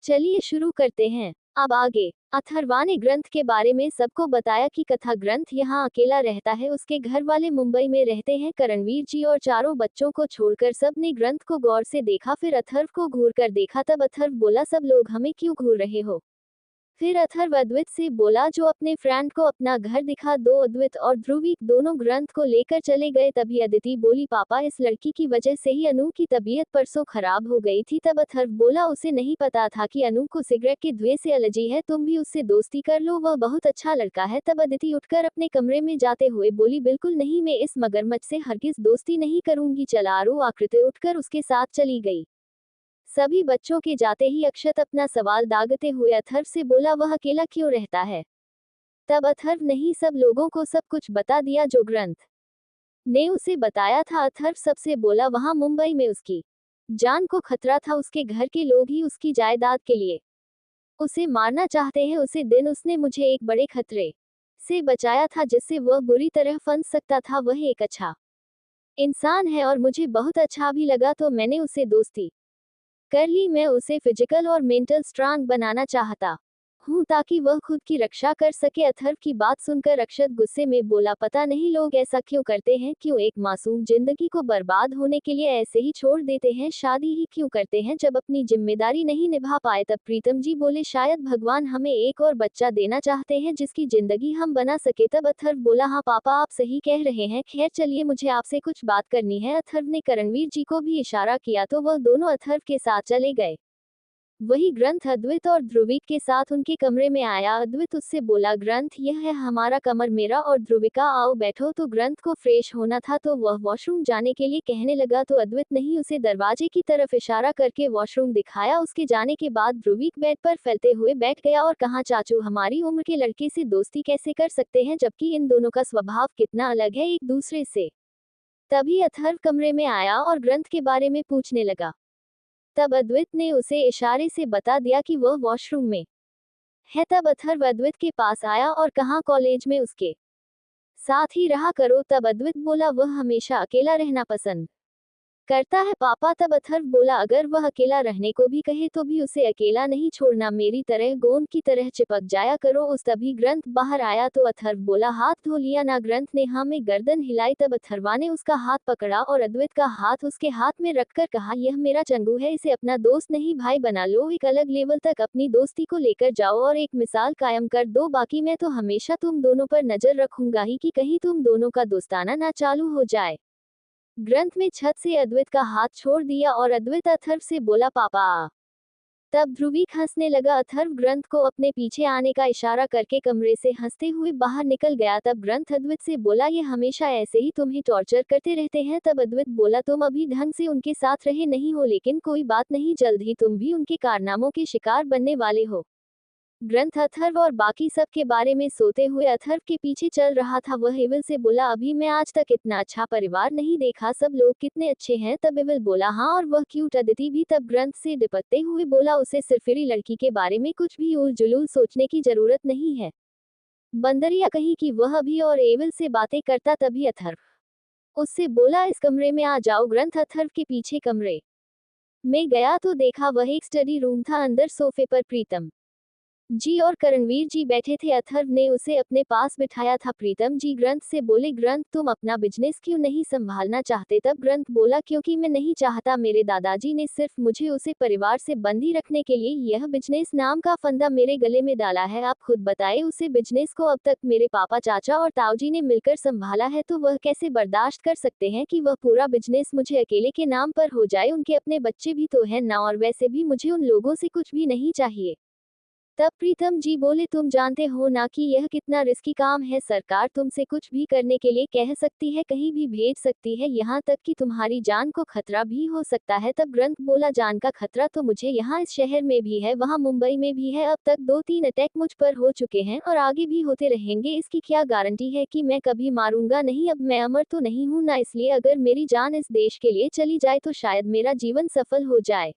चलिए शुरू करते हैं। अब आगे अथर्वा ने ग्रंथ के बारे में सबको बताया कि कथा ग्रंथ यहाँ अकेला रहता है, उसके घर वाले मुंबई में रहते हैं। करणवीर जी और चारों बच्चों को छोड़कर सब ने ग्रंथ को गौर से देखा, फिर अथर्व को घूर कर देखा। तब अथर्व बोला, सब लोग हमें क्यों घूर रहे हो? फिर अथर्व अद्वैत से बोला, जो अपने फ्रेंड को अपना घर दिखा दो। अद्वैत और ध्रुवी दोनों ग्रंथ को लेकर चले गए। तभी अदिति बोली, पापा इस लड़की की वजह से ही अनु की तबीयत परसों खराब हो गई थी। तब अथर्व बोला, उसे नहीं पता था कि अनु को सिगरेट के धुएं से एलर्जी है, तुम भी उससे दोस्ती कर लो, वह बहुत अच्छा लड़का है। तब अदिति उठकर अपने कमरे में जाते हुए बोली, बिल्कुल नहीं, मैं इस मगरमच्छ से हरगिज दोस्ती नहीं करूंगी। चला आरू आकृति उठकर उसके साथ चली गई। सभी बच्चों के जाते ही अक्षत अपना सवाल दागते हुए अथर्व से बोला, वह अकेला क्यों रहता है? तब अथर्व ने ही सब लोगों को सब कुछ बता दिया जो ग्रंथ ने उसे बताया था। अथर्व सबसे बोला, वहां मुंबई में उसकी जान को खतरा था, उसके घर के लोग ही उसकी जायदाद के लिए उसे मारना चाहते हैं। उसे दिन उसने मुझे एक बड़े खतरे से बचाया था जिससे वह बुरी तरह फंस सकता था। वह एक अच्छा इंसान है और मुझे बहुत अच्छा भी लगा, तो मैंने उसे दोस्ती कर ली। मैं उसे फिजिकल और मेंटल स्ट्रांग बनाना चाहता हूँ ताकि वह खुद की रक्षा कर सके। अथर्व की बात सुनकर अक्षत गुस्से में बोला, पता नहीं लोग ऐसा क्यों करते हैं, क्यों एक मासूम जिंदगी को बर्बाद होने के लिए ऐसे ही छोड़ देते हैं, शादी ही क्यों करते हैं जब अपनी जिम्मेदारी नहीं निभा पाए। तब प्रीतम जी बोले, शायद भगवान हमें एक और बच्चा देना चाहते हैं जिसकी जिंदगी हम बना सके। तब अथर्व बोला, हाँ पापा आप सही कह रहे हैं, खैर चलिए मुझे आपसे कुछ बात करनी है। अथर्व ने करणवीर जी को भी इशारा किया तो वह दोनों अथर्व के साथ चले गए। वही ग्रंथ अद्वैत और ध्रुविक के साथ उनके कमरे में आया। अद्वैत उससे बोला, ग्रंथ यह है हमारा कमर, मेरा और ध्रुविका आओ बैठो। तो ग्रंथ को फ्रेश होना था तो वह वॉशरूम जाने के लिए कहने लगा, तो अद्वैत ने ही उसे दरवाजे की तरफ इशारा करके वॉशरूम दिखाया। उसके जाने के बाद ध्रुविक बेड पर फैलते हुए बैठ गया और कहा, चाचू हमारी उम्र के लड़के से दोस्ती कैसे कर सकते हैं जबकि इन दोनों का स्वभाव कितना अलग है एक दूसरे से। तभी अथर्व कमरे में आया और ग्रंथ के बारे में पूछने लगा। तब अद्वैत ने उसे इशारे से बता दिया कि वह वॉशरूम में है। तब अथर्व अद्वैत के पास आया और कहा, कॉलेज में उसके साथ ही रहा करो। तब अद्वैत बोला, वह हमेशा अकेला रहना पसंद करता है पापा। तब अथर्व बोला, अगर वह अकेला रहने को भी कहे तो भी उसे अकेला नहीं छोड़ना, मेरी तरह गोंद की तरह चिपक जाया करो। उस तभी ग्रंथ बाहर आया तो अथर्व बोला, हाथ धो लिया ना? ग्रंथ ने हाँ में गर्दन हिलाई। तब अथर्वा ने उसका हाथ पकड़ा और अद्वैत का हाथ उसके हाथ में रखकर कहा, यह मेरा चंगू है, इसे अपना दोस्त नहीं भाई बना लो, एक अलग लेवल तक अपनी दोस्ती को लेकर जाओ और एक मिसाल कायम कर दो। बाकी मैं तो हमेशा तुम दोनों पर नजर रखूंगा ही कि कहीं तुम दोनों का दोस्ताना ना चालू हो जाए। ग्रंथ में छत से अद्वैत का हाथ छोड़ दिया और अद्वैत अथर्व से बोला, पापा आ। तब ध्रुविक हंसने लगा। अथर्व ग्रंथ को अपने पीछे आने का इशारा करके कमरे से हंसते हुए बाहर निकल गया। तब ग्रंथ अद्वैत से बोला, ये हमेशा ऐसे ही तुम्हें टॉर्चर करते रहते हैं? तब अद्वैत बोला, तुम अभी ढंग से उनके साथ रहे नहीं हो, लेकिन कोई बात नहीं, जल्द ही तुम भी उनके कारनामों के शिकार बनने वाले हो। ग्रंथ अथर्व और बाकी सब के बारे में सोते हुए अथर्व के पीछे चल रहा था। वह एविल से बोला, अभी मैं आज तक इतना अच्छा परिवार नहीं देखा, सब लोग कितने अच्छे हैं। तब एविल बोला, हाँ और वह क्यूट अदिति भी। तब ग्रंथ से डिपकते हुए बोला, उसे सिर्फिरी लड़की के बारे में कुछ भी उल जुलूल सोचने की जरूरत नहीं है, बंदरिया कहीं की। वह अभी और एविल से बातें करता। तभी अथर्व उससे बोला, इस कमरे में आ जाओ। ग्रंथ अथर्व के पीछे कमरे में गया तो देखा वह एक स्टडी रूम था। अंदर सोफे पर प्रीतम जी और करणवीर जी बैठे थे। अथर्व ने उसे अपने पास बिठाया था। प्रीतम जी ग्रंथ से बोले, ग्रंथ तुम अपना बिजनेस क्यों नहीं संभालना चाहते? तब ग्रंथ बोला, क्योंकि मैं नहीं चाहता, मेरे दादाजी ने सिर्फ मुझे उसे परिवार से बंदी रखने के लिए यह बिजनेस नाम का फंदा मेरे गले में डाला है। आप खुद बताए, उसे बिजनेस को अब तक मेरे पापा, चाचा और ताऊजी ने मिलकर संभाला है, तो वह कैसे बर्दाश्त कर सकते हैं कि वह पूरा बिजनेस मुझे अकेले के नाम पर हो जाए? उनके अपने बच्चे भी तो हैं ना, और वैसे भी मुझे उन लोगों से कुछ भी नहीं चाहिए। तब प्रीतम जी बोले, तुम जानते हो ना कि यह कितना रिस्की काम है, सरकार तुमसे कुछ भी करने के लिए कह सकती है, कहीं भी भेज सकती है, यहाँ तक कि तुम्हारी जान को खतरा भी हो सकता है। तब ग्रंथ बोला, जान का खतरा तो मुझे यहाँ इस शहर में भी है, वहाँ मुंबई में भी है। अब तक 2-3 अटैक मुझ पर हो चुके हैं और आगे भी होते रहेंगे, इसकी क्या गारंटी है कि मैं कभी मारूंगा नहीं? अब मैं अमर तो नहीं हूँ ना, इसलिए अगर मेरी जान इस देश के लिए चली जाए तो शायद मेरा जीवन सफल हो जाए।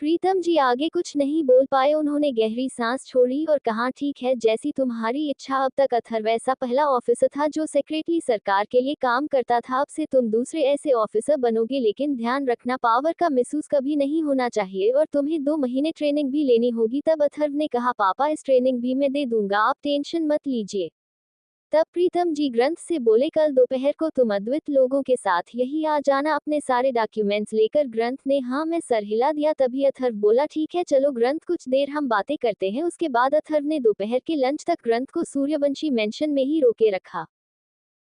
प्रीतम जी आगे कुछ नहीं बोल पाए। उन्होंने गहरी सांस छोड़ी और कहा, ठीक है, जैसी तुम्हारी इच्छा। अब तक अथर्व ऐसा पहला ऑफिसर था जो सेक्रेटरी सरकार के लिए काम करता था। अब से तुम दूसरे ऐसे ऑफिसर बनोगे, लेकिन ध्यान रखना पावर का मिसयूज कभी नहीं होना चाहिए और तुम्हें 2 महीने ट्रेनिंग भी लेनी होगी। तब अथर्व ने कहा, पापा इस ट्रेनिंग भी मैं दे दूंगा, आप टेंशन मत लीजिए। तब प्रीतम जी ग्रंथ से बोले, कल दोपहर को तुम अद्वैत लोगों के साथ यही आ जाना अपने सारे डॉक्यूमेंट्स लेकर। ग्रंथ ने हाँ में सर हिला दिया। तभी अथर्व बोला, ठीक है चलो ग्रंथ, कुछ देर हम बातें करते हैं। उसके बाद अथर्व ने दोपहर के लंच तक ग्रंथ को सूर्यवंशी मेंशन में ही रोके रखा।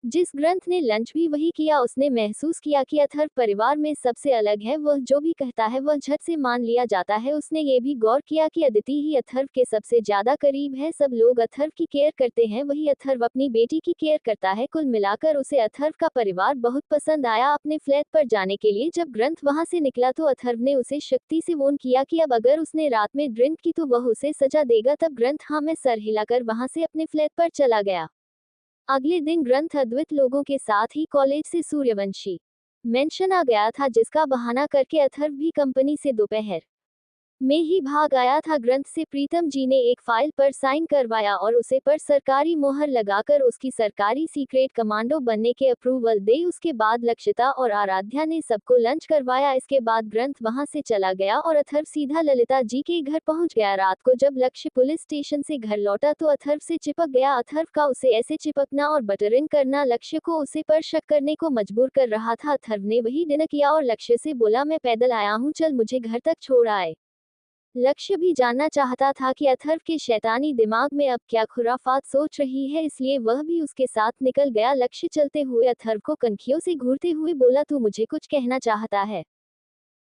जिस ग्रंथ ने लंच भी वही किया। उसने महसूस किया कि अथर्व परिवार में सबसे अलग है। वह जो भी कहता है वह झट से मान लिया जाता है। उसने ये भी गौर किया कि अदिति ही अथर्व के सबसे ज्यादा करीब है। सब लोग अथर्व की केयर करते हैं, वही अथर्व अपनी बेटी की केयर करता है। कुल मिलाकर उसे अथर्व का परिवार बहुत पसंद आया। अपने फ्लैट पर जाने के लिए जब ग्रंथ वहां से निकला तो अथर्व ने उसे शक्ति से वॉर्न किया कि अब अगर उसने रात में ड्रिंक की तो वह उसे सजा देगा। तब ग्रंथ हाँ में सर हिलाकर वहां से अपने फ्लैट पर चला गया। अगले दिन ग्रंथ अद्वैत लोगों के साथ ही कॉलेज से सूर्यवंशी मेंशन आ गया था, जिसका बहाना करके अथर्व भी कंपनी से दोपहर में ही भाग आया था। ग्रंथ से प्रीतम जी ने एक फाइल पर साइन करवाया और उसे पर सरकारी मोहर लगाकर उसकी सरकारी सीक्रेट कमांडो बनने के अप्रूवल दे। उसके बाद लक्षिता और आराध्या ने सबको लंच करवाया। इसके बाद ग्रंथ वहां से चला गया और अथर्व सीधा ललिता जी के घर पहुंच गया। रात को जब लक्ष्य पुलिस स्टेशन से घर लौटा तो अथर्व से चिपक गया। अथर्व का उसे ऐसे चिपकना और बटरिंग करना लक्ष्य को उसे पर शक करने को मजबूर कर रहा था। अथर्व ने वही डिनर किया और लक्ष्य से बोला, मैं पैदल आया हूँ, चल मुझे घर तक छोड़ आए। लक्ष्य भी जानना चाहता था कि अथर्व के शैतानी दिमाग में अब क्या खुराफात सोच रही है, इसलिए वह भी उसके साथ निकल गया। लक्ष्य चलते हुए अथर्व को कनखियों से घूरते हुए बोला, तू मुझे कुछ कहना चाहता है?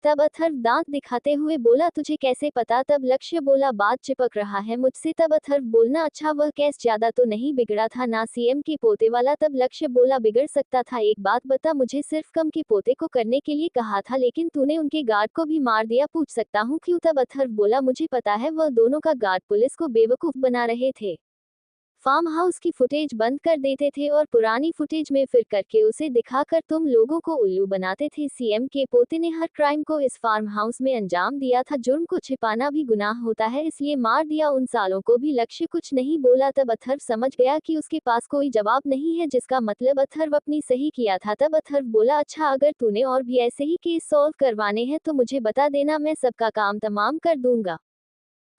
तब अथर्व दांत दिखाते हुए बोला, तुझे कैसे पता? तब लक्ष्य बोला, बात चिपक रहा है मुझसे। तब अथर्व बोलना, अच्छा वह केस ज्यादा तो नहीं बिगड़ा था ना, सीएम के पोते वाला? तब लक्ष्य बोला, बिगड़ सकता था। एक बात बता, मुझे सिर्फ कम के पोते को करने के लिए कहा था, लेकिन तूने उनके गार्ड को भी मार दिया, पूछ सकता हूँ क्यों? तब अथर्व बोला, मुझे पता है, वह दोनों का गार्ड पुलिस को बेवकूफ बना रहे थे। फार्म हाउस की फुटेज बंद कर देते थे और पुरानी फुटेज में फिर करके उसे दिखाकर तुम लोगों को उल्लू बनाते थे। सीएम के पोते ने हर क्राइम को इस फार्म हाउस में अंजाम दिया था। जुर्म को छिपाना भी गुनाह होता है, इसलिए मार दिया उन सालों को भी। लक्ष्य कुछ नहीं बोला। तब अथर्व समझ गया कि उसके पास कोई जवाब नहीं है, जिसका मतलब अथर्व अपनी सही किया था। तब अथर्व बोला, अच्छा अगर तूने और भी ऐसे ही केस सॉल्व करवाने हैं तो मुझे बता देना, मैं सबका काम तमाम कर दूंगा।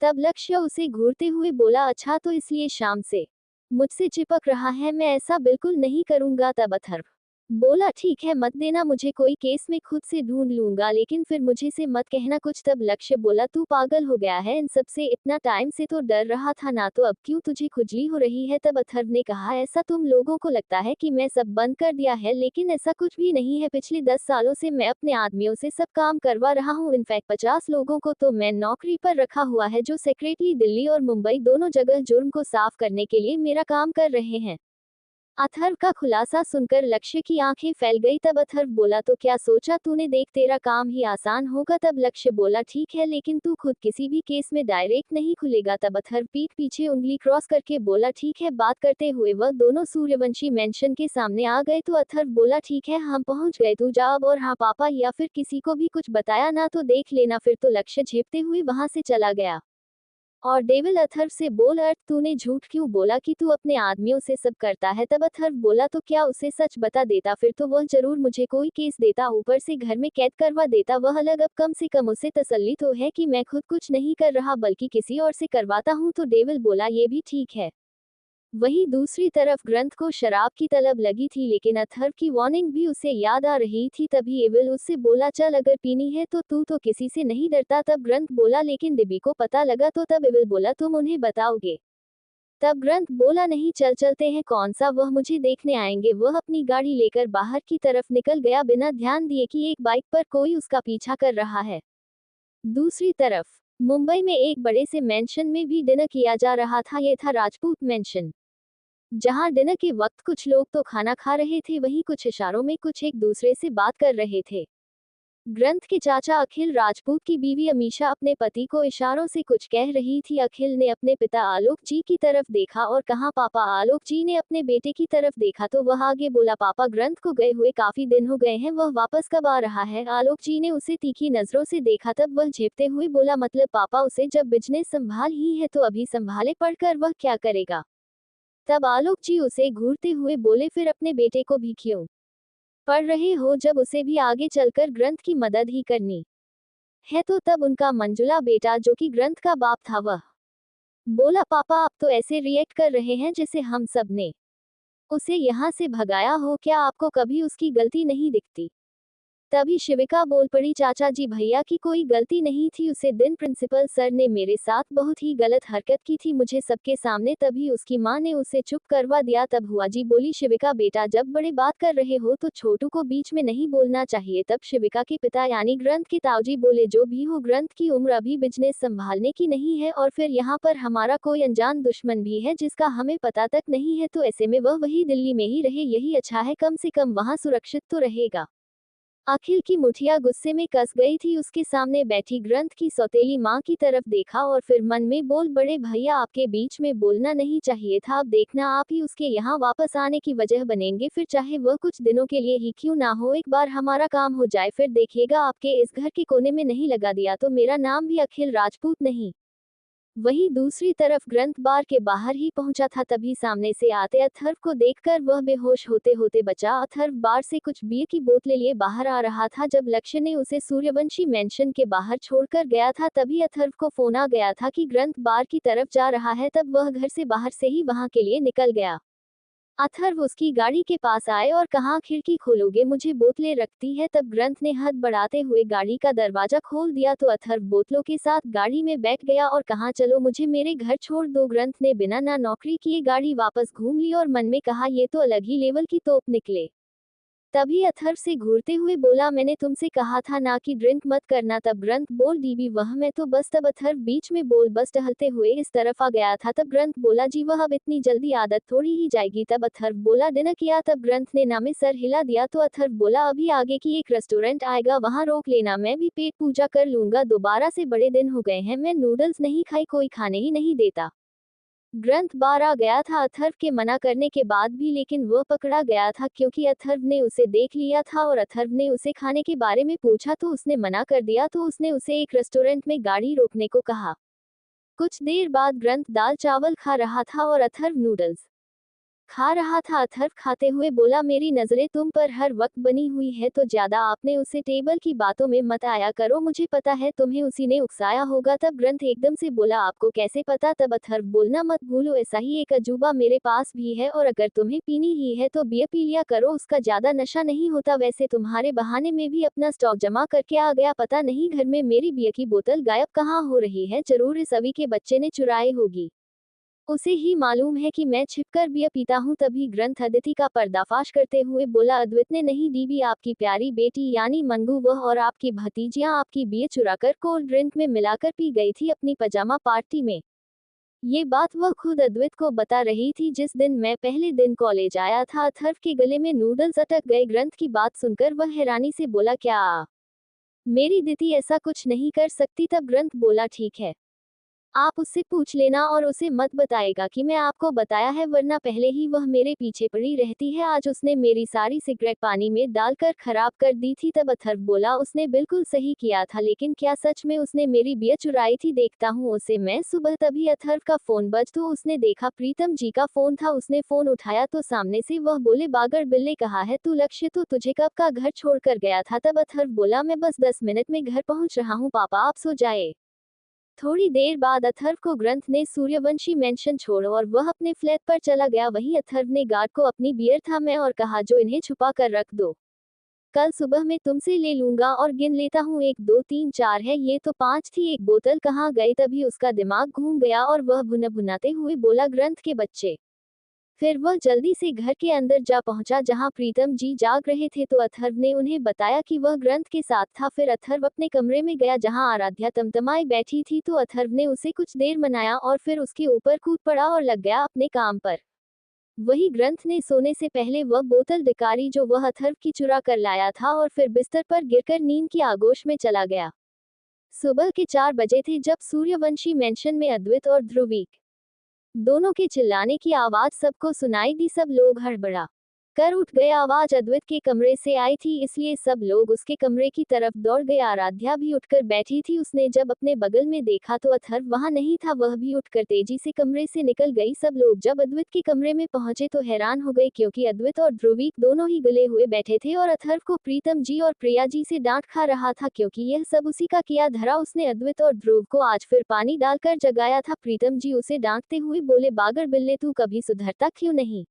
तब लक्ष्य उसे घूरते हुए बोला, अच्छा तो इसलिए शाम से मुझसे चिपक रहा है? मैं ऐसा बिल्कुल नहीं करूंगा। तब अथर्व बोला, ठीक है मत देना मुझे, कोई केस में खुद से ढूंढ लूंगा, लेकिन फिर मुझे से मत कहना कुछ। तब लक्ष्य बोला, तू पागल हो गया है? इन सब से इतना टाइम से तो डर रहा था ना, तो अब क्यों तुझे खुजली हो रही है? तब अथर्व ने कहा, ऐसा तुम लोगों को लगता है कि मैं सब बंद कर दिया है, लेकिन ऐसा कुछ भी नहीं है। पिछले 10 सालों से मैं अपने आदमियों से सब काम करवा रहा हूँ। इनफैक्ट 50 लोगों को तो मैं नौकरी पर रखा हुआ है, जो सेक्रेटरी दिल्ली और मुंबई दोनों जगह जुर्म को साफ करने के लिए मेरा काम कर रहे हैं। अथर्व का खुलासा सुनकर लक्ष्य की आंखें फैल गई। तब अथर्व बोला, तो क्या सोचा तूने, देख तेरा काम ही आसान होगा? तब लक्ष्य बोला, ठीक है, लेकिन तू खुद किसी भी केस में डायरेक्ट नहीं खुलेगा। तब अथर्व पीठ पीछे उंगली क्रॉस करके बोला, ठीक है। बात करते हुए वह दोनों सूर्यवंशी मेंशन के सामने आ गए तो अथर्व बोला, ठीक है हम पहुंच गए, तू जा अब। और हाँ पापा, या फिर किसी को भी कुछ बताया ना तो देख लेना फिर। तो लक्ष्य झेपते हुए वहां से चला गया। और डेविल अथर्व से बोल, अर्थ तूने झूठ क्यों बोला कि तू अपने आदमियों से सब करता है? तब अथर्व बोला, तो क्या उसे सच बता देता, फिर तो वह जरूर मुझे कोई केस देता, ऊपर से घर में कैद करवा देता। वह अलग, अब कम से कम उसे तसल्ली तो है कि मैं खुद कुछ नहीं कर रहा बल्कि किसी और से करवाता हूँ। तो डेविल बोला, ये भी ठीक है। वहीं दूसरी तरफ ग्रंथ को शराब की तलब लगी थी, लेकिन अथर्व की वार्निंग भी उसे याद आ रही थी। तभी एविल उससे बोला, चल अगर पीनी है तो तू तो किसी से नहीं डरता। तब ग्रंथ बोला, लेकिन डिबी को पता लगा तो? तब एविल बोला, तुम उन्हें बताओगे? तब ग्रंथ बोला, नहीं चल चलते हैं। कौन सा? वह मुझे देखने आएंगे। वह अपनी गाड़ी लेकर बाहर की तरफ निकल गया बिना ध्यान दिए कि एक बाइक पर कोई उसका पीछा कर रहा है। दूसरी तरफ मुंबई में एक बड़े से मेंशन में भी डिनर किया जा रहा था। यह था राजपूत मेंशन, जहां डिनर के वक्त कुछ लोग तो खाना खा रहे थे, वहीं कुछ इशारों में कुछ एक दूसरे से बात कर रहे थे। ग्रंथ के चाचा अखिल राजपूत की बीवी अमीषा अपने पति को इशारों से कुछ कह रही थी। अखिल ने अपने पिता आलोक जी की तरफ देखा और कहा पापा। आलोक जी ने अपने बेटे की तरफ देखा तो वह आगे बोला पापा ग्रंथ को गए हुए काफी दिन हो गए हैं, वह वापस कब आ रहा है। आलोक जी ने उसे तीखी नजरों से देखा तब वह झेपते हुए बोला मतलब पापा उसे जब बिजनेस संभाल ही है तो अभी संभाले पढ़कर वह क्या करेगा। तब आलोक जी उसे घूरते हुए बोले फिर अपने बेटे को भी क्यों पढ़ रहे हो जब उसे भी आगे चलकर ग्रंथ की मदद ही करनी है। तो तब उनका मंजुला बेटा जो कि ग्रंथ का बाप था वह बोला पापा आप तो ऐसे रिएक्ट कर रहे हैं जैसे हम सब ने उसे यहाँ से भगाया हो, क्या आपको कभी उसकी गलती नहीं दिखती। तभी शिविका बोल पड़ी चाचा जी भैया की कोई गलती नहीं थी, उसे दिन प्रिंसिपल सर ने मेरे साथ बहुत ही गलत हरकत की थी मुझे सबके सामने, तभी उसकी माँ ने उसे चुप करवा दिया। तब हुआ जी बोली शिविका बेटा जब बड़े बात कर रहे हो तो छोटू को बीच में नहीं बोलना चाहिए। तब शिविका के पिता यानी ग्रंथ के ताऊजी बोले जो भी हो ग्रंथ की उम्र अभी बिजनेस संभालने की नहीं है और फिर यहाँ पर हमारा कोई अनजान दुश्मन भी है जिसका हमें पता तक नहीं है, तो ऐसे में वह वही दिल्ली में ही रहे यही अच्छा है, कम से कम वहाँ सुरक्षित तो रहेगा। अखिल की मुठिया गुस्से में कस गई थी, उसके सामने बैठी ग्रंथ की सौतेली माँ की तरफ देखा और फिर मन में बोल बड़े भैया आपके बीच में बोलना नहीं चाहिए था, अब देखना आप ही उसके यहाँ वापस आने की वजह बनेंगे, फिर चाहे वह कुछ दिनों के लिए ही क्यों ना हो, एक बार हमारा काम हो जाए फिर देखिएगा आपके इस घर के कोने में नहीं लगा दिया तो मेरा नाम भी अखिल राजपूत नहीं। वहीं दूसरी तरफ ग्रंथ बार के बाहर ही पहुंचा था, तभी सामने से आते अथर्व को देखकर वह बेहोश होते होते बचा। अथर्व बार से कुछ बियर की बोतलें लिए बाहर आ रहा था जब लक्ष्य ने उसे सूर्यवंशी मेंशन के बाहर छोड़कर गया था, तभी अथर्व को फोन आ गया था कि ग्रंथ बार की तरफ जा रहा है, तब वह घर से बाहर से ही वहां के लिए निकल गया। अथर्व उसकी गाड़ी के पास आए और कहा खिड़की खोलोगे मुझे बोतलें रखती है, तब ग्रंथ ने हद बढ़ाते हुए गाड़ी का दरवाजा खोल दिया तो अथर्व बोतलों के साथ गाड़ी में बैठ गया और कहा चलो मुझे मेरे घर छोड़ दो। ग्रंथ ने बिना ना नौकरी किए गाड़ी वापस घूम ली और मन में कहा ये तो अलग ही लेवल की तोप निकले। तभी अथर्व से घूरते हुए बोला मैंने तुमसे कहा था ना कि ड्रिंक मत करना। तब ग्रंथ बोल दीदी वह मैं तो बस, तब अथर्व बीच में बोल बस टहलते हुए इस तरफ आ गया था। तब ग्रंथ बोला जी वह अब इतनी जल्दी आदत थोड़ी ही जाएगी। तब अथर्व बोला डिनर किया। तब ग्रंथ ने ना में सर हिला दिया तो अथर्व बोला अभी आगे की एक रेस्टोरेंट आएगा वहां रोक लेना, मैं भी पेट पूजा कर लूंगा, दोबारा से बड़े दिन हो गए हैं मैं नूडल्स नहीं खाई, कोई खाने ही नहीं देता। ग्रंथ बार आ गया था अथर्व के मना करने के बाद भी, लेकिन वह पकड़ा गया था क्योंकि अथर्व ने उसे देख लिया था और अथर्व ने उसे खाने के बारे में पूछा तो उसने मना कर दिया, तो उसने उसे एक रेस्टोरेंट में गाड़ी रोकने को कहा। कुछ देर बाद ग्रंथ दाल चावल खा रहा था और अथर्व नूडल्स खा रहा था। अथर्व खाते हुए बोला मेरी नजरें तुम पर हर वक्त बनी हुई है तो ज्यादा आपने उसे टेबल की बातों में मत आया करो, मुझे पता है तुम्हें उसी ने उकसाया होगा। तब ग्रंथ एकदम से बोला आपको कैसे पता। तब अथर्व बोलना मत भूलो ऐसा ही एक अजूबा मेरे पास भी है और अगर तुम्हें पीनी ही है तो बियर पी लिया करो, उसका ज्यादा नशा नहीं होता, वैसे तुम्हारे बहाने में भी अपना स्टॉक जमा करके आ गया, पता नहीं घर में मेरी बियर की बोतल गायब कहाँ हो रही है, जरूर इस अवी के बच्चे ने चुराई होगी, उसे ही मालूम है कि मैं छिपकर बियर पीता हूँ। तभी ग्रंथ अदिति का पर्दाफाश करते हुए बोला अद्वित ने नहीं दीदी आपकी प्यारी बेटी यानी मंगू वह और आपकी भतीजियां आपकी बियर चुराकर कोल्ड ड्रिंक में मिलाकर पी गई थी अपनी पजामा पार्टी में। ये बात वह खुद अद्वित को बता रही थी जिस दिन मैं पहले दिन कॉलेज आया था। अथर्व के गले में नूडल्स अटक गए। ग्रंथ की बात सुनकर वह हैरानी से बोला क्या मेरी दीदी ऐसा कुछ नहीं कर सकती। तब ग्रंथ बोला ठीक है आप उससे पूछ लेना और उसे मत बताएगा कि मैं आपको बताया है, वरना पहले ही वह मेरे पीछे पड़ी रहती है, आज उसने मेरी सारी सिगरेट पानी में डालकर खराब कर दी थी। तब अथर्व बोला उसने बिल्कुल सही किया था, लेकिन क्या सच में उसने मेरी बियर चुराई थी, देखता हूँ उसे मैं सुबह। तभी अथर्व का फोन बज तो उसने देखा प्रीतम जी का फोन था, उसने फोन उठाया तो सामने से वह बोले बागड़ बिल्ले कहा है तू, लक्ष्य तो तुझे कब का घर छोड़कर गया था। तब अथर्व बोला मैं बस 10 मिनट में घर पहुंच रहा हूँ पापा आप सो जाए। थोड़ी देर बाद अथर्व को ग्रंथ ने सूर्यवंशी मेंशन छोड़ और वह अपने फ्लैट पर चला गया। वहीं अथर्व ने गार्ड को अपनी बियर थामे और कहा जो इन्हें छुपा कर रख दो, कल सुबह मैं तुमसे ले लूंगा और गिन लेता हूँ 1 2 3 4 है, ये तो 5 थी, एक बोतल कहाँ गई। तभी उसका दिमाग घूम गया और वह भुनभुनाते हुए बोला ग्रंथ के बच्चे। फिर वह जल्दी से घर के अंदर जा पहुंचा जहां प्रीतम जी जाग रहे थे, तो अथर्व ने उन्हें बताया कि वह ग्रंथ के साथ था। फिर अथर्व अपने कमरे में गया जहां आराध्या तमतमाई बैठी थी, तो अथर्व ने उसे कुछ देर मनाया और फिर उसके ऊपर कूद पड़ा और लग गया अपने काम पर। वही ग्रंथ ने सोने से पहले वह बोतल दिकारी जो वह अथर्व की चुरा कर लाया था और फिर बिस्तर पर गिरकर नींद की आगोश में चला गया। सुबह के 4 बजे थे जब सूर्यवंशी मेंशन में अद्वैत और ध्रुवीक दोनों के चिल्लाने की आवाज सबको सुनाई दी। सब लोग हड़बड़ा कर उठ गए। आवाज अद्वैत के कमरे से आई थी, इसलिए सब लोग उसके कमरे की तरफ दौड़ गए। आराध्या भी उठकर बैठी थी। उसने जब अपने बगल में देखा तो अथर्व वहां नहीं था। वह भी उठकर तेजी से कमरे से निकल गई। सब लोग जब अद्वैत के कमरे में पहुंचे तो हैरान हो गए, क्योंकि अद्वैत और ध्रुवीक दोनों ही गले हुए बैठे थे और अथर्व को प्रीतम जी और प्रिया जी से डांट खा रहा था, क्योंकि यह सब उसी का किया धरा। उसने अद्वैत और ध्रुव को आज फिर पानी डालकर जगाया था। प्रीतम जी उसे डांटते हुए बोले, बागर बिल्ले, तू कभी सुधरता क्यों नहीं?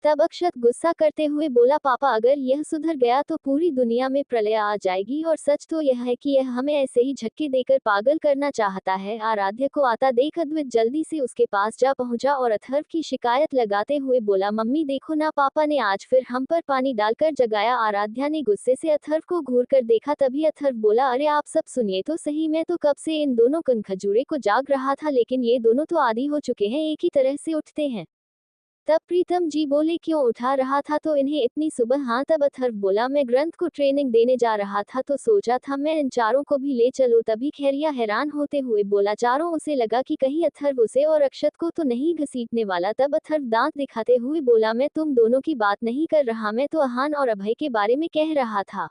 तब अक्षत गुस्सा करते हुए बोला, पापा अगर यह सुधर गया तो पूरी दुनिया में प्रलय आ जाएगी, और सच तो यह है कि यह हमें ऐसे ही झटके देकर पागल करना चाहता है। आराध्या को आता देख अद्वैत जल्दी से उसके पास जा पहुंचा और अथर्व की शिकायत लगाते हुए बोला, मम्मी देखो ना, पापा ने आज फिर हम पर पानी डालकर जगाया। आराध्या ने गुस्से से अथर्व को घूर कर देखा। तभी अथर्व बोला, अरे आप सब सुनिए तो सही, मैं तो कब से इन दोनों कनखजूरे को जाग रहा था, लेकिन ये दोनों तो आदी हो चुके हैं, एक ही तरह से उठते हैं। तब प्रीतम जी बोले, क्यों उठा रहा था तो इन्हें इतनी सुबह? हाँ। तब अथर्व बोला, मैं ग्रंथ को ट्रेनिंग देने जा रहा था तो सोचा था मैं इन चारों को भी ले चलूं। तभी खैरिया हैरान होते हुए बोला, चारों? उसे लगा कि कहीं अथर्व उसे और अक्षत को तो नहीं घसीटने वाला। तब अथर्व दांत दिखाते हुए बोला, मैं तुम दोनों की बात नहीं कर रहा, मैं तो अहान और अभय के बारे में कह रहा था।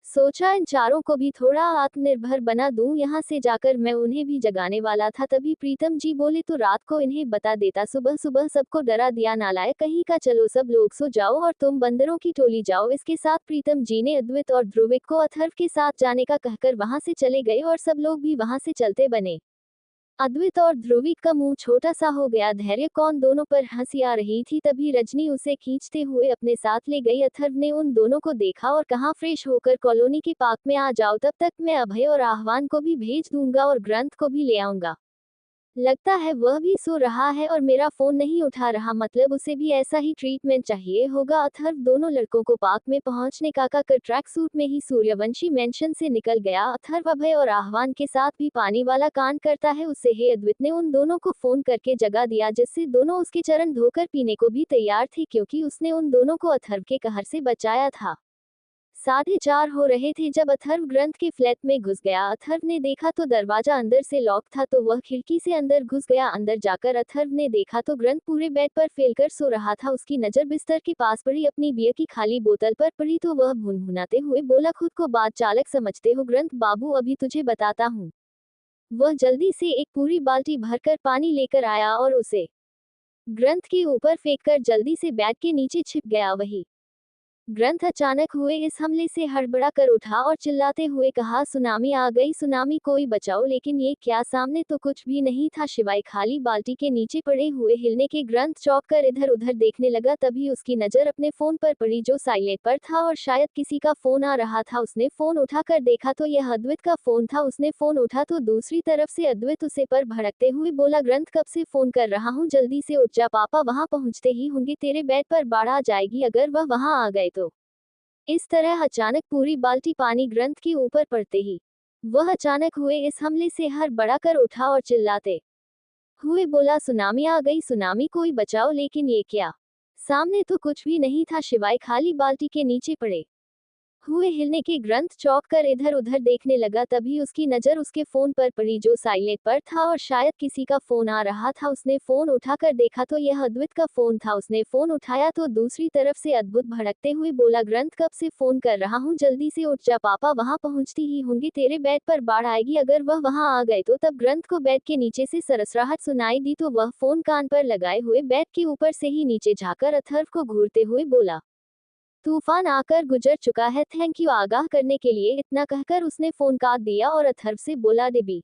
सोचा इन चारों को भी थोड़ा आत्मनिर्भर बना दूं, यहाँ से जाकर मैं उन्हें भी जगाने वाला था। तभी प्रीतम जी बोले, तो रात को इन्हें बता देता, सुबह सुबह सबको डरा दिया नालायक कहीं का। चलो सब लोग सो जाओ और तुम बंदरों की टोली जाओ। इसके साथ प्रीतम जी ने अद्वैत और ध्रुविक को अथर्व के साथ जाने का कहकर वहां से चले गए और सब लोग भी वहां से चलते बने। अद्वैत और ध्रुविक का मुंह छोटा सा हो गया। धैर्य कौन दोनों पर हंसी आ रही थी। तभी रजनी उसे खींचते हुए अपने साथ ले गई। अथर्व ने उन दोनों को देखा और कहा, फ्रेश होकर कॉलोनी के पार्क में आ जाओ, तब तक मैं अभय और आह्वान को भी भेज दूंगा और ग्रंथ को भी ले आऊंगा। लगता है वह भी सो रहा है और मेरा फोन नहीं उठा रहा, मतलब उसे भी ऐसा ही ट्रीटमेंट चाहिए होगा। अथर्व दोनों लड़कों को पार्क में पहुंचने का कहकर ट्रैक सूट में ही सूर्यवंशी मेंशन से निकल गया। अथर्व अभय और आह्वान के साथ भी पानी वाला कांड करता है। उससे हे अद्वैत ने उन दोनों को फोन करके जगा दिया, जिससे दोनों उसके चरण धोकर पीने को भी तैयार थे, क्योंकि उसने उन दोनों को अथर्व के कहर से बचाया था। 4:30 हो रहे थे जब अथर्व ग्रंथ के फ्लैट में घुस गया। अथर्व ने देखा तो दरवाजा अंदर से लॉक था, तो वह खिड़की से अंदर घुस गया। अंदर जाकर अथर्व ने देखा तो ग्रंथ पूरे बेड पर फैलकर सो रहा था। उसकी नजर बिस्तर के पास पड़ी अपनी बियर की खाली बोतल पर पड़ी तो वह भुनभुनाते हुए बोला, खुद को बात चालक समझते हो ग्रंथ बाबू, अभी तुझे बताता हूँ। वह जल्दी से एक पूरी बाल्टी भरकर पानी लेकर आया और उसे ग्रंथ के ऊपर फेंककर जल्दी से बेड के नीचे छिप गया। वही ग्रंथ अचानक हुए इस हमले से हड़बड़ा कर उठा और चिल्लाते हुए कहा, सुनामी आ गई, सुनामी, कोई बचाओ। लेकिन ये क्या, सामने तो कुछ भी नहीं था सिवाय खाली बाल्टी के नीचे पड़े हुए हिलने के। ग्रंथ चौंक कर इधर उधर देखने लगा। तभी उसकी नजर अपने फोन पर पड़ी जो साइलेंट पर था और शायद किसी का फोन आ रहा था। उसने फोन उठाकर देखा तो यह अद्वैत का फोन था। उसने फोन उठा तो दूसरी तरफ से अद्वैत उसे पर भड़कते हुए बोला, ग्रंथ कब से फोन कर रहा हूँ, जल्दी से उठ जा, पापा वहां पहुंचते ही होंगे, तेरे बेड पर बाढ़ आ जाएगी अगर वह वहां आ गए तो। इस तरह अचानक पूरी बाल्टी पानी ग्रंथ के ऊपर पड़ते ही वह अचानक हुए इस हमले से हड़बड़ा कर उठा और चिल्लाते हुए बोला, सुनामी आ गई, सुनामी, कोई बचाओ। लेकिन ये क्या, सामने तो कुछ भी नहीं था सिवाय खाली बाल्टी के नीचे पड़े हुए हिलने के। ग्रंथ चौंक कर इधर उधर देखने लगा। तभी उसकी नजर उसके फोन पर पड़ी जो साइलेंट पर था और शायद किसी का फोन आ रहा था। उसने फोन उठाकर देखा तो यह अद्वैत का फोन था। उसने फोन उठाया तो दूसरी तरफ से अद्भुत भड़कते हुए बोला, ग्रंथ कब से फोन कर रहा हूँ, जल्दी से उठ जा, पापा वहां पहुंचती ही होंगी, तेरे बेड पर बाढ़ आएगी अगर वह वहां आ गए तो। तब ग्रंथ को बेड के नीचे से सरसराहट सुनाई दी तो वह फोन कान पर लगाए हुए बेड के ऊपर से ही नीचे झाकर अथर्व को घूरते हुए बोला, तूफान आकर गुजर चुका है, थैंक यू आगाह करने के लिए। इतना कहकर उसने फोन काट दिया और अथर्व से बोला, डिबी,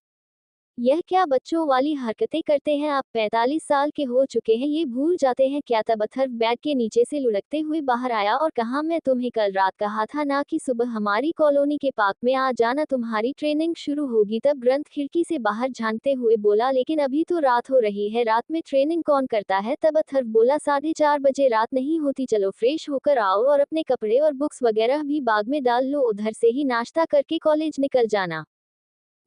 यह क्या बच्चों वाली हरकतें करते हैं आप, 45 साल के हो चुके हैं, ये भूल जाते हैं क्या? तब अथर्व बेड के नीचे से लुढ़कते हुए बाहर आया और कहा, मैं तुम्हें कल रात कहा था ना कि सुबह हमारी कॉलोनी के पार्क में आ जाना, तुम्हारी ट्रेनिंग शुरू होगी। तब ग्रंथ खिड़की से बाहर झांकते हुए बोला, लेकिन अभी तो रात हो रही है, रात में ट्रेनिंग कौन करता है? तब अथर्व बोला, 4:30 बजे रात नहीं होती, चलो फ्रेश होकर आओ और अपने कपड़े और बुक्स वगैरह भी बैग में डाल लो, उधर से ही नाश्ता करके कॉलेज निकल जाना।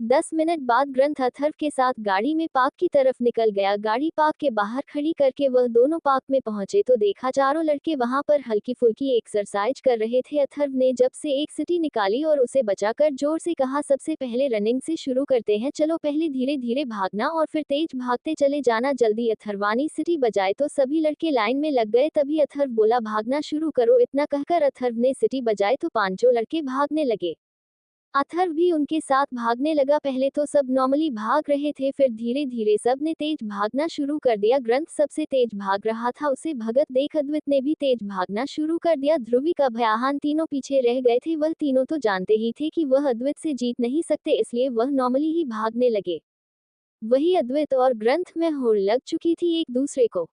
10 मिनट बाद ग्रंथ अथर्व के साथ गाड़ी में पार्क की तरफ निकल गया। गाड़ी पार्क के बाहर खड़ी करके वह दोनों पार्क में पहुंचे तो देखा चारों लड़के वहां पर हल्की फुल्की एक्सरसाइज कर रहे थे। अथर्व ने जब से एक सीटी निकाली और उसे बचाकर जोर से कहा, सबसे पहले रनिंग से शुरू करते हैं, चलो पहले धीरे धीरे भागना और फिर तेज भागते चले जाना, जल्दी। अथर्वानी सीटी बजाए तो सभी लड़के लाइन में लग गए। तभी अथर्व बोला, भागना शुरू करो। इतना कहकर अथर्व ने सीटी बजाई तो पांचों लड़के भागने लगे। अथर्व भी उनके साथ भागने लगा। पहले तो सब नॉर्मली भाग रहे थे, फिर धीरे धीरे सब ने तेज भागना शुरू कर दिया। ग्रंथ सबसे तेज भाग रहा था, उसे भगत देख अद्वैत ने भी तेज भागना शुरू कर दिया। ध्रुविक, अभय, आहान तीनों पीछे रह गए थे। वह तीनों तो जानते ही थे कि वह अद्वैत से जीत नहीं सकते, इसलिए वह नॉर्मली ही भागने लगे। वही अद्वैत और ग्रंथ में होड़ लग चुकी थी एक दूसरे को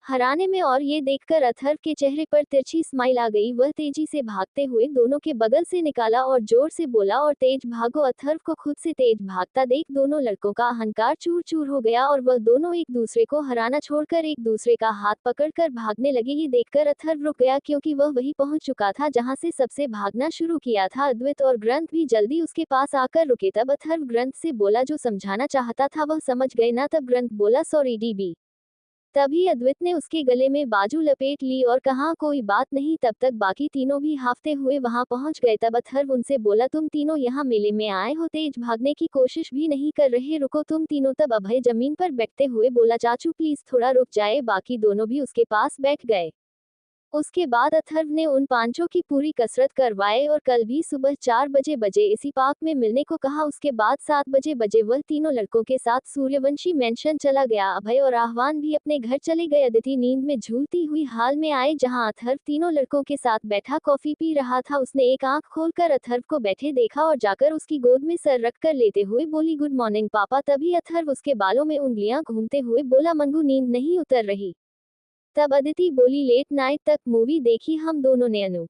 हराने में, और ये देखकर अथर्व के चेहरे पर तिरछी स्माइल आ गई। वह तेजी से भागते हुए दोनों के बगल से निकाला और जोर से बोला, और तेज भागो। अथर्व को खुद से तेज भागता देख दोनों लड़कों का अहंकार चूर चूर हो गया और वह दोनों एक दूसरे को हराना छोड़कर एक दूसरे का हाथ पकड़कर भागने लगे। ये देखकर अथर्व रुक गया, क्योंकि वह वही पहुंच चुका था जहां से सबसे भागना शुरू किया था। अद्वैत और ग्रंथ भी जल्दी उसके पास आकर रुके। तब अथर्व ग्रंथ से बोला, जो समझाना चाहता था वह समझ गए ना? तब ग्रंथ बोला, सॉरी डीबी। तभी अद्वैत ने उसके गले में बाजू लपेट ली और कहा, कोई बात नहीं। तब तक बाकी तीनों भी हाफते हुए वहां पहुंच गए। तब अथर्व उनसे बोला, तुम तीनों यहाँ मेले में आए हो, तेज भागने की कोशिश भी नहीं कर रहे, रुको तुम तीनों। तब अभय जमीन पर बैठते हुए बोला, चाचू प्लीज थोड़ा रुक जाए। बाकी दोनों भी उसके पास बैठ गए। उसके बाद अथर्व ने उन पांचों की पूरी कसरत करवाए और कल भी सुबह 4 बजे इसी पार्क में मिलने को कहा। उसके बाद 7 बजे वह तीनों लड़कों के साथ सूर्यवंशी मेंशन चला गया। अभय और आह्वान भी अपने घर चले गए। अदिति नींद में झूलती हुई हाल में आए, जहां अथर्व तीनों लड़कों के साथ बैठा कॉफी पी रहा था। उसने एक आंख खोलकर अथर्व को बैठे देखा और जाकर उसकी गोद में सर रखकर लेते हुए बोली, गुड मॉर्निंग पापा। तभी अथर्व उसके बालों में उंगलियां घूमते हुए बोला, मंगू नींद नहीं उतर रही? तब अदिति बोली, लेट नाइट तक मूवी देखी हम दोनों ने अनु,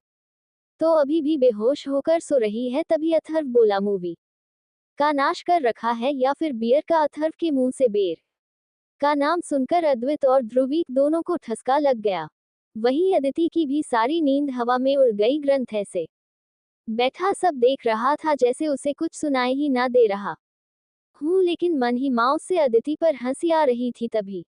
तो अभी भी बेहोश होकर सो रही है। तभी अथर्व बोला, मूवी का नाश कर रखा है या फिर बियर का? अथर्व के मुंह से बेर का नाम सुनकर अद्वैत और ध्रुवी दोनों को ठसका लग गया। वहीं अदिति की भी सारी नींद हवा में उड़ गई। ग्रंथ ऐसे बैठा सब देख रहा था जैसे उसे कुछ सुनाई ही ना दे रहा हूँ, लेकिन मन ही माउस से अदिति पर हंसी आ रही थी। तभी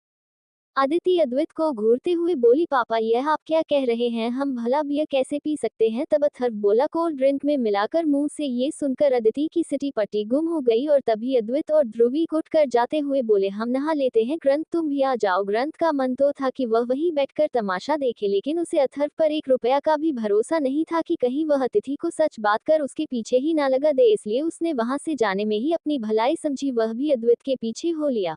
अदिति अद्वैत को घूरते हुए बोली, पापा यह आप क्या कह रहे हैं? हम भला बियर कैसे पी सकते हैं? तब अथर्व बोला, कोल्ड ड्रिंक में मिलाकर। मुंह से ये सुनकर अदिति की सिटी पट्टी गुम हो गई और तभी अद्वैत और ध्रुवी उठकर जाते हुए बोले, हम नहा लेते हैं, ग्रंथ तुम भी आ जाओ। ग्रंथ का मन तो था कि वह वहीं बैठकर तमाशा देखे, लेकिन उसे अथर्व पर 1 रुपया का भी भरोसा नहीं था कि कहीं वह अतिथि को सच बात कर उसके पीछे ही ना लगा दे, इसलिए उसने वहां से जाने में ही अपनी भलाई समझी। वह भी अद्वैत के पीछे हो लिया।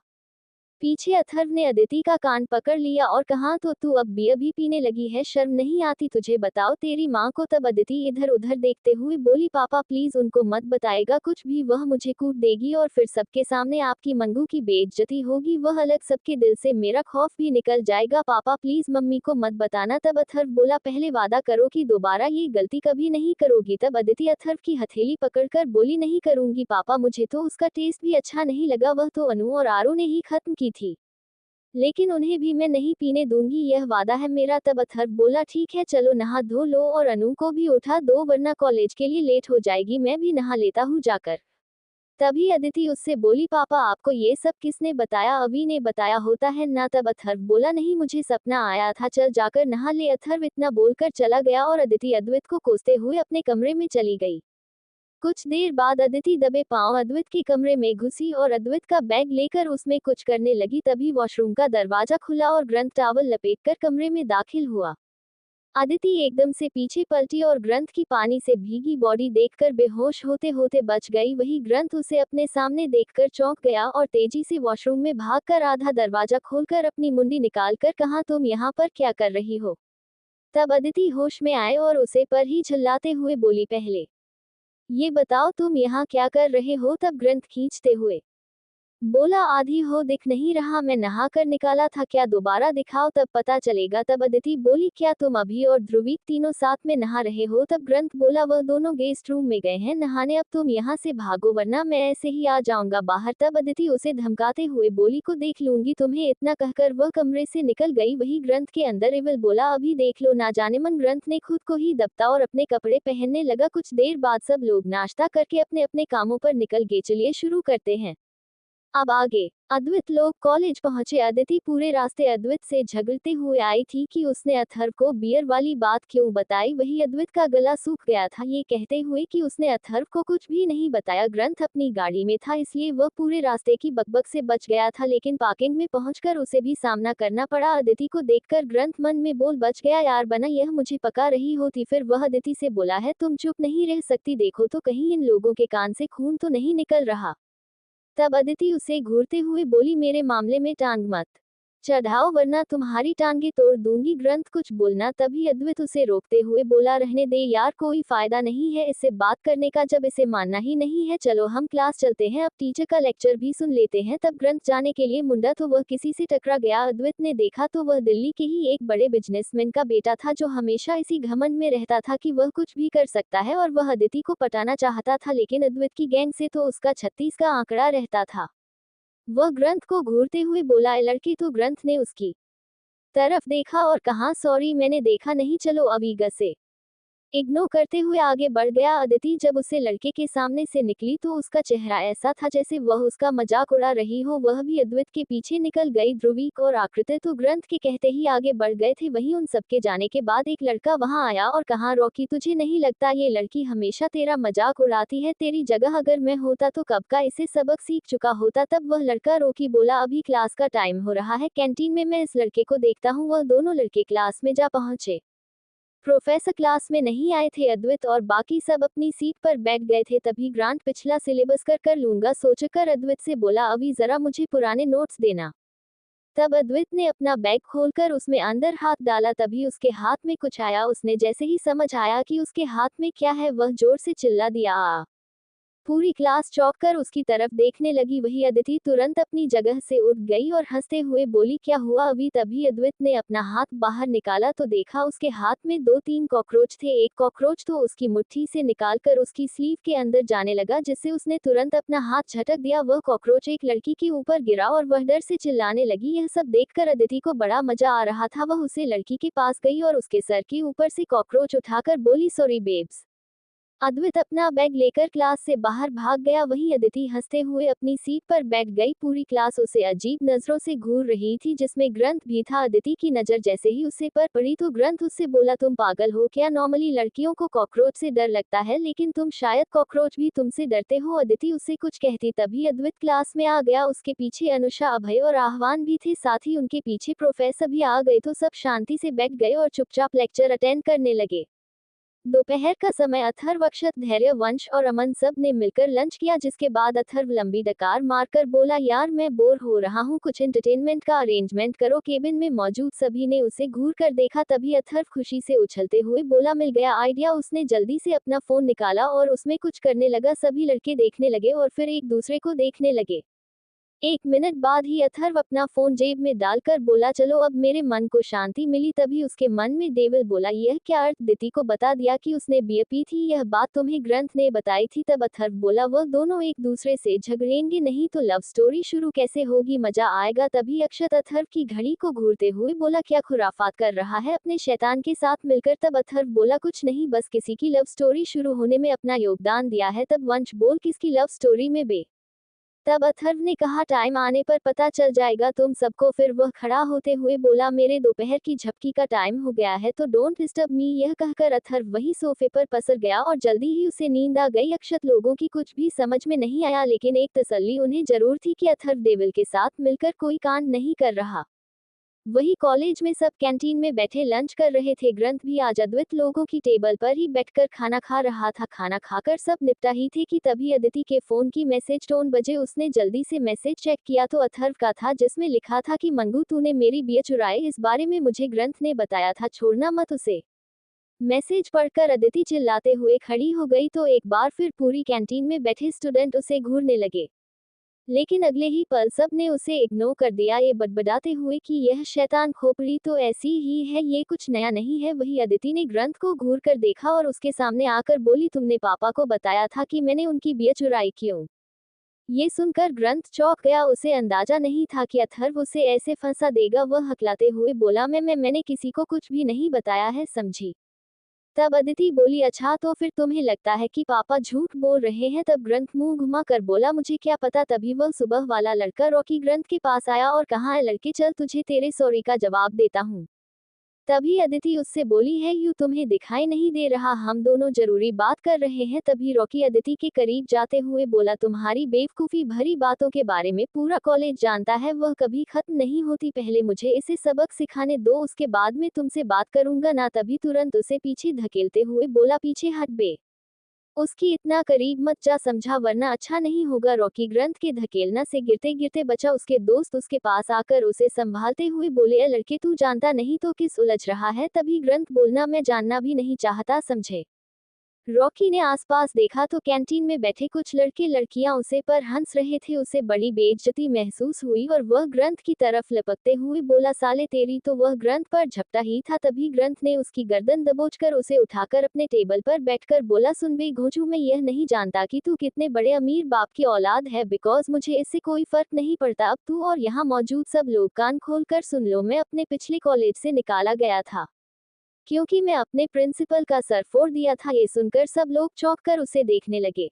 पीछे अथर्व ने अदिति का कान पकड़ लिया और कहा, तो तू अब बियर भी पीने लगी है? शर्म नहीं आती तुझे? बताओ तेरी माँ को। तब अदिति इधर उधर देखते हुए बोली, पापा प्लीज उनको मत बताएगा कुछ भी, वह मुझे कूट देगी और फिर सबके सामने आपकी मंगू की बेइज्जती होगी, वह अलग सबके दिल से मेरा खौफ भी निकल जाएगा। पापा प्लीज मम्मी को मत बताना। तब अथर्व बोला, पहले वादा करो कि दोबारा ये गलती कभी नहीं करोगी। तब अदिति अथर्व की हथेली पकड़कर बोली, नहीं करूंगी पापा, मुझे तो उसका टेस्ट भी अच्छा नहीं लगा, वह तो अनु और आरू ने ही खत्म की थी, लेकिन उन्हें भी मैं नहीं पीने दूंगी, यह वादा है मेरा। तब अथर्व बोला, ठीक है चलो नहा धो लो और अनु को भी उठा दो, वरना कॉलेज के लिए लेट हो जाएगी, मैं भी नहा लेता हूँ जाकर। तभी अदिति उससे बोली, पापा आपको ये सब किसने बताया? अवि ने बताया होता है ना? तब अथर्व बोला, नहीं मुझे सपना आया था, चल जाकर नहा ले। अथर्व इतना बोलकर चला गया और अदिति अद्वैत को कोसते हुए अपने कमरे में चली गई। कुछ देर बाद अदिति दबे पांव अद्वैत के कमरे में घुसी और अद्वैत का बैग लेकर उसमें कुछ करने लगी। तभी वॉशरूम का दरवाजा खुला और ग्रंथ टॉवल लपेटकर कमरे में दाखिल हुआ। अदिति एकदम से पीछे पलटी और ग्रंथ की पानी से भीगी बॉडी देखकर बेहोश होते होते बच गई। वही ग्रंथ उसे अपने सामने देखकर चौंक गया और तेजी से वॉशरूम में भागकर आधा दरवाजा खोलकर अपनी मुंडी निकालकर कहा, तुम यहाँ पर क्या कर रही हो? तब अदिति होश में आए और उसे पर ही चिल्लाते हुए बोली, पहले ये बताओ तुम यहाँ क्या कर रहे हो? तब ग्रंथ खींचते हुए बोला आधी हो दिख नहीं रहा, मैं नहा कर निकाला था, क्या दोबारा दिखाओ तब पता चलेगा। तब अदिति बोली क्या तुम अभी और ध्रुवी तीनों साथ में नहा रहे हो। तब ग्रंथ बोला वह दोनों गेस्ट रूम में गए हैं नहाने, अब तुम यहाँ से भागो वरना मैं ऐसे ही आ जाऊंगा बाहर। तब अदिति उसे धमकाते हुए बोली को देख लूंगी तुम्हें, इतना कहकर वह कमरे से निकल गई। वही ग्रंथ के अंदर एविल बोला अभी देख लो ना जाने मन। ग्रंथ ने खुद को ही दबता और अपने कपड़े पहनने लगा। कुछ देर बाद सब लोग नाश्ता करके अपने अपने कामों पर निकल गए। चलिए शुरू करते हैं। अब आगे अद्वित लोग कॉलेज पहुंचे। अदिति पूरे रास्ते अद्वित से झगड़ते हुए आई थी कि उसने अथर्व को बियर वाली बात क्यों बताई। वही अद्वित का गला सूख गया था ये कहते हुए कि उसने अथर्व को कुछ भी नहीं बताया। ग्रंथ अपनी गाड़ी में था इसलिए वह पूरे रास्ते की बकबक से बच गया था, लेकिन पार्किंग में पहुंचकर उसे भी सामना करना पड़ा। अदिति को देखकर ग्रंथ मन में बोल बच गया यार बना यह मुझे पका रही होती। फिर वह अदिति से बोला है तुम चुप नहीं रह सकती, देखो तो कहीं इन लोगों के कान से खून तो नहीं निकल रहा। तब अदिति उसे घूरते हुए बोली मेरे मामले में टांग मत चढ़ाओ वरना तुम्हारी टांगे तोड़ दूंगी। ग्रंथ कुछ बोलना तभी अद्वित उसे रोकते हुए बोला रहने दे यार कोई फायदा नहीं है इससे बात करने का, जब इसे मानना ही नहीं है चलो हम क्लास चलते हैं, अब टीचर का लेक्चर भी सुन लेते हैं। तब ग्रंथ जाने के लिए मुंडा तो वह किसी से टकरा गया। अद्वित ने देखा तो वह दिल्ली के ही एक बड़े बिजनेसमैन का बेटा था जो हमेशा इसी घमंड में रहता था कि वह कुछ भी कर सकता है और वह अदिति को पटाना चाहता था, लेकिन अद्वित की गैंग से तो उसका 36 का आंकड़ा रहता था। वह ग्रंथ को घूरते हुए बोला ए लड़की, तो ग्रंथ ने उसकी तरफ देखा और कहा सॉरी मैंने देखा नहीं, चलो अभी से इग्नोर करते हुए आगे बढ़ गया। अदिति जब उसे लड़के के सामने से निकली तो उसका चेहरा ऐसा था जैसे वह उसका मजाक उड़ा रही हो। वह भी अद्वित के पीछे निकल गई। ध्रुवी और आकृति तो ग्रंथ के कहते ही आगे बढ़ गए थे। वहीं उन सबके जाने के बाद एक लड़का वहां आया और कहा रॉकी तुझे नहीं लगता ये लड़की हमेशा तेरा मजाक उड़ाती है, तेरी जगह अगर मैं होता तो कब का इसे सबक सीख चुका होता। तब वह लड़का रॉकी बोला अभी क्लास का टाइम हो रहा है, कैंटीन में मैं इस लड़के को देखता हूँ। वह दोनों लड़के क्लास में जा पहुंचे। प्रोफेसर क्लास में नहीं आए थे। अद्वित और बाकी सब अपनी सीट पर बैठ गए थे। तभी ग्रांट पिछला सिलेबस कर लूंगा सोचकर अद्वित से बोला अभी जरा मुझे पुराने नोट्स देना। तब अद्वित ने अपना बैग खोलकर उसमें अंदर हाथ डाला, तभी उसके हाथ में कुछ आया। उसने जैसे ही समझ आया कि उसके हाथ में क्या है वह जोर से चिल्ला दिया आ। पूरी क्लास चौंक कर उसकी तरफ देखने लगी। वही अदिति तुरंत अपनी जगह से उठ गई और हंसते हुए बोली क्या हुआ अभी। तभी अद्वित ने अपना हाथ बाहर निकाला तो देखा उसके हाथ में 2-3 कॉकरोच थे। एक कॉकरोच तो उसकी मुट्ठी से निकालकर उसकी स्लीव के अंदर जाने लगा, जिससे उसने तुरंत अपना हाथ झटक दिया। वह कॉकरोच एक लड़की के ऊपर गिरा और वह डर से चिल्लाने लगी। यह सब देखकर अदिति को बड़ा मजा आ रहा था। वह उसे लड़की के पास गई और उसके सर के ऊपर से कॉकरोच उठाकर बोली सॉरी बेब्स। अद्वित अपना बैग लेकर क्लास से बाहर भाग गया। वहीं अदिति हंसते हुए अपनी सीट पर बैठ गई। पूरी क्लास उसे अजीब नजरों से घूर रही थी, जिसमें ग्रंथ भी था। अदिति की नजर जैसे ही उसे पर पड़ी तो ग्रंथ उससे बोला तुम पागल हो क्या, नॉर्मली लड़कियों को कॉकरोच से डर लगता है लेकिन तुम शायद कॉकरोच भी तुमसे डरते हो। अदिति उससे कुछ कहती तभी अद्वित क्लास में आ गया। उसके पीछे अनुषा, अभय और आह्वान भी थे, साथ ही उनके पीछे प्रोफेसर भी आ गए तो सब शांति से बैठ गए और चुपचाप लेक्चर अटेंड करने लगे। दोपहर का समय अथर्व, अक्षत, धैर्य, वंश और अमन सब ने मिलकर लंच किया, जिसके बाद अथर्व लंबी डकार मारकर बोला यार मैं बोर हो रहा हूँ, कुछ एंटरटेनमेंट का अरेंजमेंट करो। केबिन में मौजूद सभी ने उसे घूर कर देखा। तभी अथर्व खुशी से उछलते हुए बोला मिल गया आइडिया। उसने जल्दी से अपना फोन निकाला और उसमें कुछ करने लगा। सभी लड़के देखने लगे और फिर एक दूसरे को देखने लगे। 1 मिनट बाद ही अथर्व अपना फोन जेब में डालकर बोला चलो अब मेरे मन को शांति मिली। तभी उसके मन में डेविल बोला यह क्या अर्थ दिति को बता दिया कि उसने बियर पी थी, यह बात तुम्हें ग्रंथ ने बताई थी। तब अथर्व बोला वह दोनों एक दूसरे से झगड़ेंगे नहीं तो लव स्टोरी शुरू कैसे होगी, मजा आएगा। तभी अक्षत अथर्व की घड़ी को घूरते हुए बोला क्या खुराफात कर रहा है अपने शैतान के साथ मिलकर। तब अथर्व बोला कुछ नहीं, बस किसी की लव स्टोरी शुरू होने में अपना योगदान दिया है। तब वंश बोल किसकी लव स्टोरी में बे। तब अथर्व ने कहा टाइम आने पर पता चल जाएगा तुम सबको। फिर वह खड़ा होते हुए बोला मेरे दोपहर की झपकी का टाइम हो गया है तो डोंट डिस्टर्ब मी। यह कहकर अथर्व वही सोफे पर पसर गया और जल्दी ही उसे नींद आ गई। अक्षत लोगों की कुछ भी समझ में नहीं आया, लेकिन एक तसल्ली उन्हें जरूर थी कि अथर्व डेविल के साथ मिलकर कोई कांड नहीं कर रहा। वही कॉलेज में सब कैंटीन में बैठे लंच कर रहे थे। ग्रंथ भी आज अद्वित लोगों की टेबल पर ही बैठकर खाना खा रहा था। खाना खाकर सब निपटा ही थे कि तभी अदिति के फोन की मैसेज टोन बजे। उसने जल्दी से मैसेज चेक किया तो अथर्व का था, जिसमें लिखा था कि मंगू तूने मेरी बियर चुराई, इस बारे में मुझे ग्रंथ ने बताया था, छोड़ना मत उसे। मैसेज पढ़कर अदिति चिल्लाते हुए खड़ी हो गई तो एक बार फिर पूरी कैंटीन में बैठे स्टूडेंट उसे घूरने लगे। लेकिन अगले ही पल सब ने उसे इग्नोर कर दिया, ये बड़बड़ाते हुए कि यह शैतान खोपड़ी तो ऐसी ही है, ये कुछ नया नहीं है। वही अदिति ने ग्रंथ को घूर कर देखा और उसके सामने आकर बोली, तुमने पापा को बताया था कि मैंने उनकी बियर चुराई क्यों? ये सुनकर ग्रंथ चौंक गया, उसे अंदाजा नहीं था कि अथर्व उसे ऐसे फंसा देगा। वह हकलाते हुए बोला, मैंने किसी को कुछ भी नहीं बताया है, समझी? तब अदिति बोली, अच्छा तो फिर तुम्हें लगता है कि पापा झूठ बोल रहे हैं? तब ग्रंथ मुंह घुमा कर बोला, मुझे क्या पता। तभी वह सुबह वाला लड़का रॉकी ग्रंथ के पास आया और कहा, है लड़के चल, तुझे तेरे सॉरी का जवाब देता हूँ। तभी अदिति उससे बोली, है यू तुम्हें दिखाई नहीं दे रहा, हम दोनों जरूरी बात कर रहे हैं। तभी रॉकी अदिति के करीब जाते हुए बोला, तुम्हारी बेवकूफ़ी भरी बातों के बारे में पूरा कॉलेज जानता है, वह कभी खत्म नहीं होती। पहले मुझे इसे सबक सिखाने दो, उसके बाद में तुमसे बात करूंगा ना। तभी तुरंत उसे पीछे धकेलते हुए बोला, पीछे हट बे, उसकी इतना करीब मत जा, समझा, वरना अच्छा नहीं होगा। रॉकी ग्रंथ के धकेलना से गिरते गिरते बचा। उसके दोस्त उसके पास आकर उसे संभालते हुए बोले, ए लड़के, तू जानता नहीं तो किस उलझ रहा है? तभी ग्रंथ बोलना, मैं जानना भी नहीं चाहता, समझे? रॉकी ने आसपास देखा तो कैंटीन में बैठे कुछ लड़के लड़कियां उसे पर हंस रहे थे। उसे बड़ी बेइज्जती महसूस हुई और वह ग्रंथ की तरफ लपकते हुए बोला, साले तेरी तो। वह ग्रंथ पर झपटा ही था, तभी ग्रंथ ने उसकी गर्दन दबोचकर उसे उठाकर अपने टेबल पर बैठकर बोला, सुन बे घोंचू, मैं यह नहीं जानता कि तू कितने बड़े अमीर बाप की औलाद है, बिकॉज मुझे इससे कोई फर्क नहीं पड़ता। अब तू और यहाँ मौजूद सब लोग कान खोल कर सुन लो, मैं अपने पिछले कॉलेज से निकाला गया था क्योंकि मैं अपने प्रिंसिपल का सर फोड़ दिया था। ये सुनकर सब लोग चौंक कर उसे देखने लगे।